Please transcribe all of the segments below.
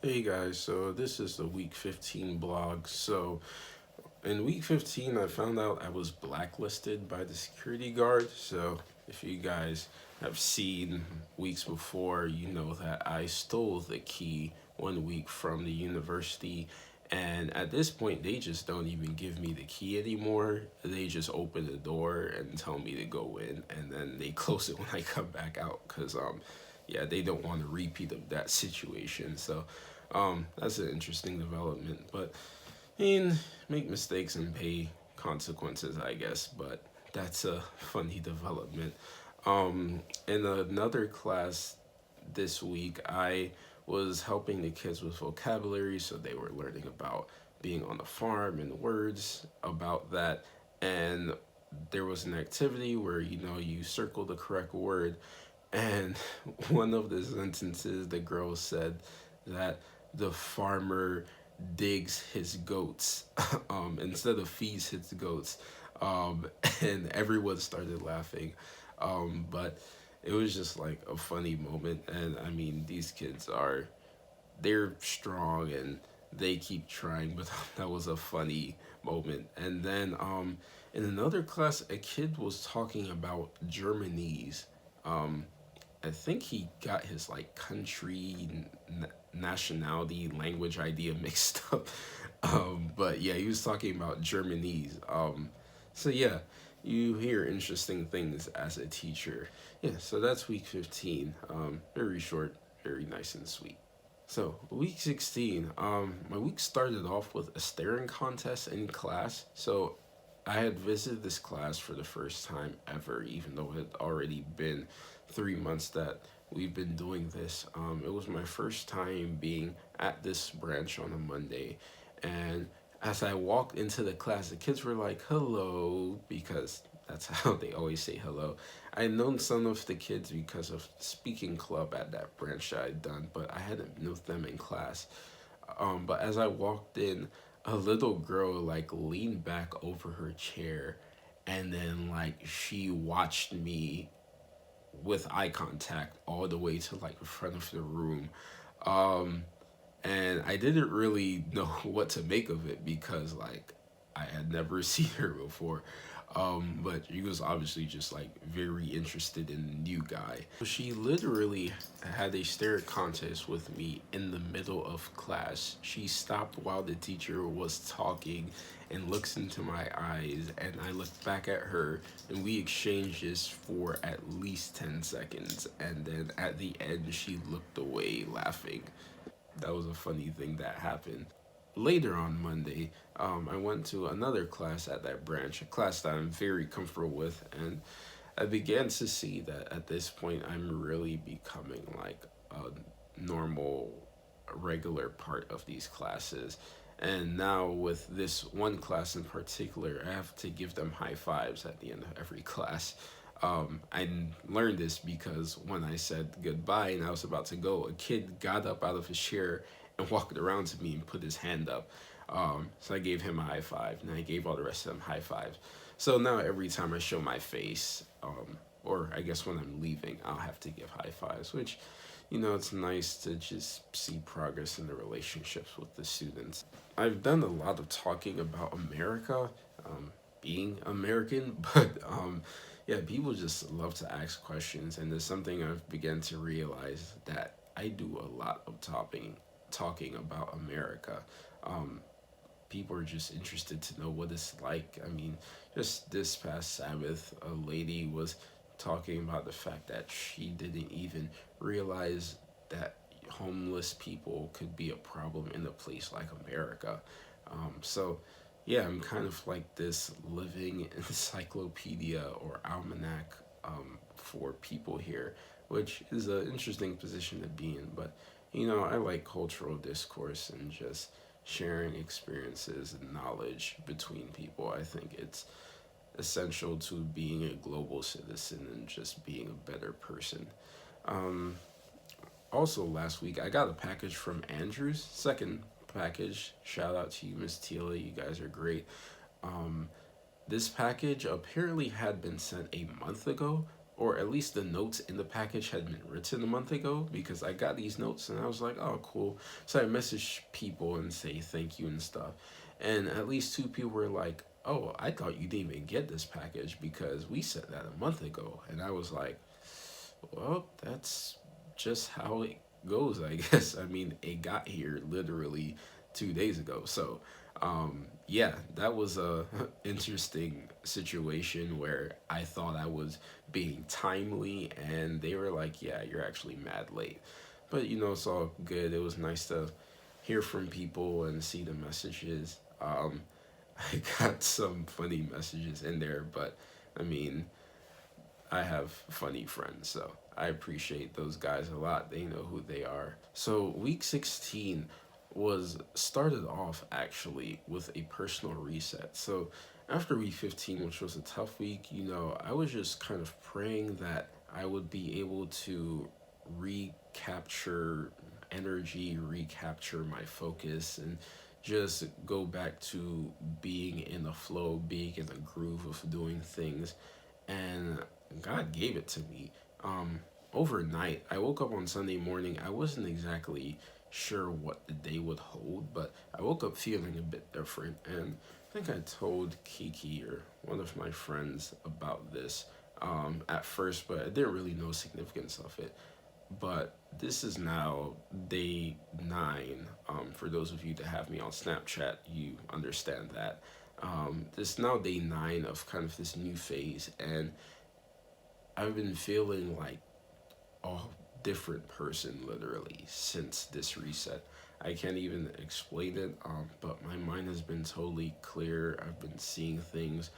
Hey guys, so this is the week 15 blog. So, in week 15, I found out I was blacklisted by the security guard. So, if you guys have seen weeks before, you know that I stole the key 1 week from the university. And at this point, they just don't even give me the key anymore. They just open the door and tell me to go in, and then they close it when I come back out because, yeah, they don't want a repeat of that situation. So, that's an interesting development. But I mean, make mistakes and pay consequences, I guess. But that's a funny development. In another class this week, I was helping the kids with vocabulary, so they were learning about being on the farm and words about that. And there was an activity where you circle the correct word, and one of the sentences the girl said that the farmer digs his goats instead of feeds his goats. um, and everyone started laughing. But it was just like a funny moment, and I mean, these kids they're strong and they keep trying, but that was a funny moment. And then in another class, a kid was talking about Germanese. um, I think he got his like country, nationality, language idea mixed up. But yeah, he was talking about Germanese. So yeah, you hear interesting things as a teacher. Yeah, so that's week 15. Very short, very nice and sweet. So week 16, my week started off with a staring contest in class. So I had visited this class for the first time ever, even though it had already been 3 months that we've been doing this. It was my first time being at this branch on a Monday, and as I walked into the class, the kids were like, "Hello," because that's how they always say hello. I had known some of the kids because of speaking club at that branch that I'd done, but I hadn't known them in class. But as I walked in, a little girl like leaned back over her chair, and then like she watched me with eye contact all the way to like the front of the room. Um, and I didn't really know what to make of it because like I had never seen her before. But she was obviously just like very interested in the new guy. She literally had a stare contest with me in the middle of class. She stopped while the teacher was talking and looks into my eyes, and I looked back at her, and we exchanged this for at least 10 seconds, and then at the end she looked away laughing. That was a funny thing that happened. Later on Monday, I went to another class at that branch, a class that I'm very comfortable with, and I began to see that at this point I'm really becoming like a normal, regular part of these classes. And now, with this one class in particular, I have to give them high fives at the end of every class. I learned this because when I said goodbye and I was about to go, a kid got up out of his chair and walked around to me and put his hand up. So I gave him a high five, and I gave all the rest of them high fives. So now every time I show my face, or I guess when I'm leaving, I'll have to give high fives, which, it's nice to just see progress in the relationships with the students. I've done a lot of talking about America, being American, but yeah, people just love to ask questions, and there's something I've begun to realize that I do a lot of talking about America. Um, People are just interested to know what it's like. I mean, just this past Sabbath, a lady was talking about the fact that she didn't even realize that homeless people could be a problem in a place like America. So, yeah, I'm kind of like this living encyclopedia or almanac for people here, which is an interesting position to be in. But, I like cultural discourse and just sharing experiences and knowledge between people. I think it's essential to being a global citizen and just being a better person. Um, Also, last week I got a package from Andrews, second package. Shout out to you, Miss Tila. You guys are great. Um, this package apparently had been sent a month ago, or at least the notes in the package had been written a month ago, because I got these notes and I was like, oh, cool. So I messaged people and say thank you and stuff. And at least two people were like, oh, I thought you didn't even get this package because we said that a month ago. And I was like, well, that's just how it goes, I guess. I mean, it got here literally 2 days ago. So, yeah, that was a interesting situation where I thought I was being timely, and they were like, "Yeah, you're actually mad late." But it's all good. It was nice to hear from people and see the messages. I got some funny messages in there, but I mean, I have funny friends, so I appreciate those guys a lot. They know who they are. So week 16 was started off actually with a personal reset. So after week 15, which was a tough week, I was just kind of praying that I would be able to recapture energy, recapture my focus, and just go back to being in the flow, being in the groove of doing things. And God gave it to me. Overnight, I woke up on Sunday morning. I wasn't exactly sure what the day would hold, but I woke up feeling a bit different. And I think I told Kiki or one of my friends about this at first, but I didn't really know significance of it. But this is now day 9. For those of you that have me on Snapchat, you understand that. This is now day 9 of kind of this new phase, and I've been feeling like a different person literally since this reset. I can't even explain it, but my mind has been totally clear. I've been seeing things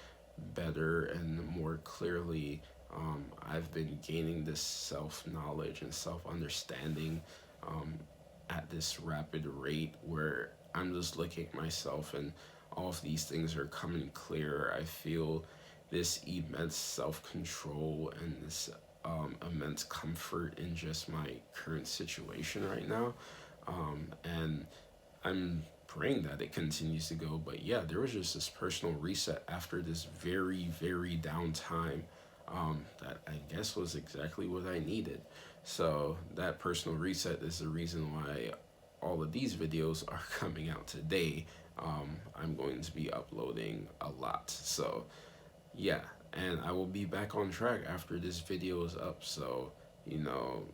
better and more clearly. I've been gaining this self knowledge and self understanding at this rapid rate where I'm just looking at myself and all of these things are coming clearer. I feel this immense self control and this immense comfort in just my current situation right now. And I'm praying that it continues to go. But yeah, there was just this personal reset after this very, very down time that I guess was exactly what I needed. So that personal reset is the reason why all of these videos are coming out today. I'm going to be uploading a lot. So yeah, and I will be back on track after this video is up. So,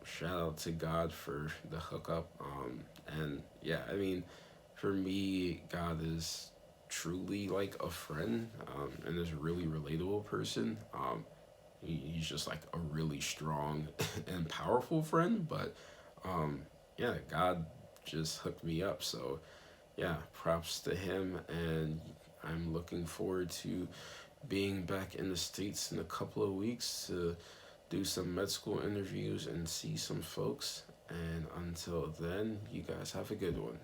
shout out to God for the hookup. And yeah, I mean, for me, God is truly like a friend, and is a really relatable person. He's just like a really strong and powerful friend, but yeah, God just hooked me up. So yeah, props to him, and I'm looking forward to being back in the States in a couple of weeks to do some med school interviews and see some folks. And until then, you guys have a good one.